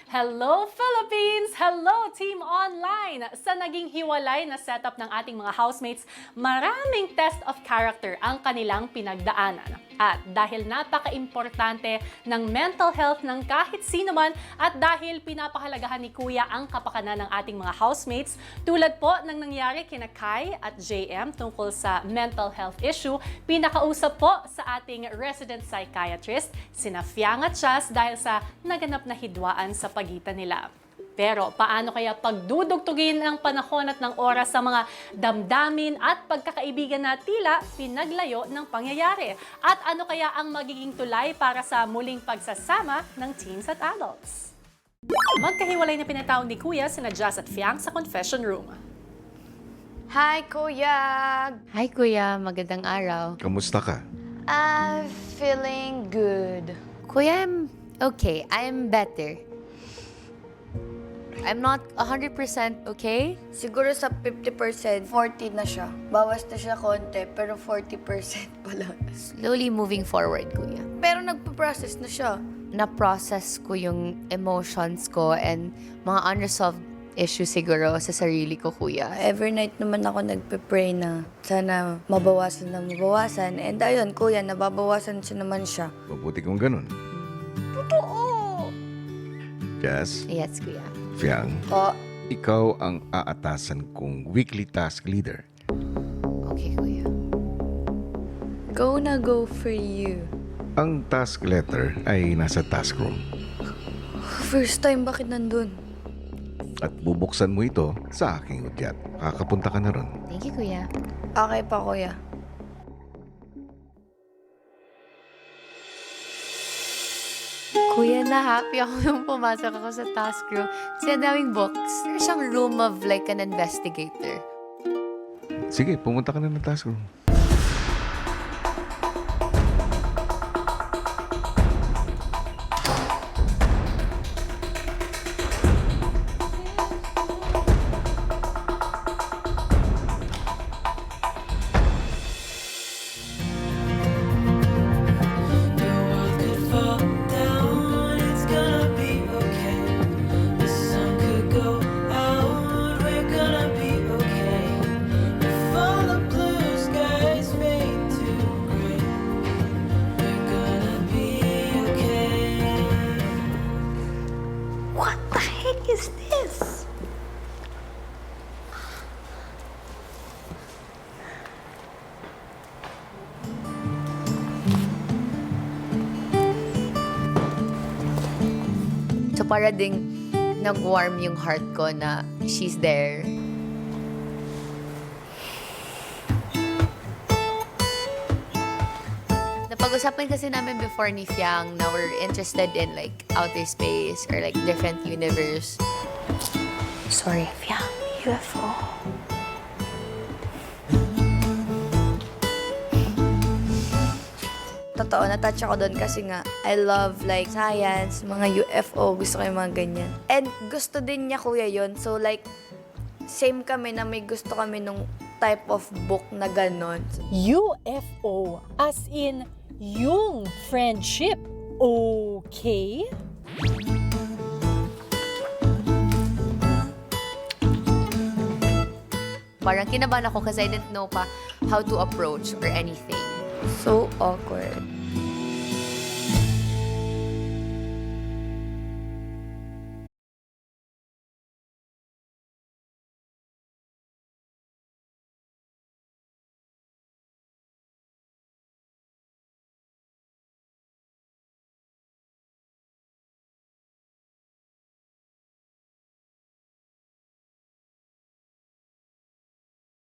Hello Philippines! Hello Team Online! Sa naging hiwalay na setup ng ating mga housemates, maraming test of character ang kanilang pinagdaanan. At dahil napaka-importante ng mental health ng kahit sino man at dahil pinapahalagahan ni Kuya ang kapakanan ng ating mga housemates, tulad po ng nangyari kina Kai at JM tungkol sa mental health issue, pinakausap po sa ating resident psychiatrist, sina Fiang at Chas dahil sa naganap na hidwaan sa pagitan nila. Pero paano kaya pagdudugtugin ng panahon at ng oras sa mga damdamin at pagkakaibigan na tila pinaglayo ng pangyayari? At ano kaya ang magiging tulay para sa muling pagsasama ng teens at adults? Magkahiwalay na pinatawag ni Kuya sina Jazz at Fiang sa confession room. Hi, Kuya! Hi Kuya, magandang araw. Kamusta ka? I'm feeling good. Kuya, I'm okay. I'm better. I'm not 100% okay. Siguro sa 50%, 40 na siya. Bawas na siya konti, pero 40% pa lang. Slowly moving forward, Kuya. Pero nagpa-process na siya. Na-process ko yung emotions ko and mga unresolved issues siguro sa sarili ko, Kuya. Every night naman ako nagpe-pray na sana mabawasan na mabawasan. And ayun, Kuya, nababawasan siya naman siya. Mabuti kung ganun. Totoo! Jazz, Yes, Kuya. Fiang, Po, ikaw ang aatasan kong weekly task leader. Okay, Kuya. go na go for you. Ang task letter ay nasa task room First time, bakit nandun? at bubuksan mo ito sa aking udyat. Kakapunta ka na ron. Thank you, Kuya. Okay pa, Kuya. Kuya, na-happy ako nung pumasok ako sa task room. Kasi ang daming books. There's siyang room of like an investigator. Sige, pumunta ka na ng task room. Fall down, it's gonna be okay. The sun could go out, we're gonna be okay. If all the blue skies fade to gray, we're gonna be okay. What the heck is this? So para ding nag-warm yung heart ko na she's there. Napag-usapan kasi namin before ni Fiang na we're interested in like outer space or like different universe. Sorry, Fiang. UFO. Totoo, na-touch ako doon kasi nga, I love like science, mga UFO, gusto ko yung mga ganyan. And gusto din niya, Kuya, yon. So like, same kami na may gusto kami nung type of book na ganon. UFO, as in yung friendship. Okay? Parang kinabahan ako kasi I didn't know pa how to approach or anything. So awkward.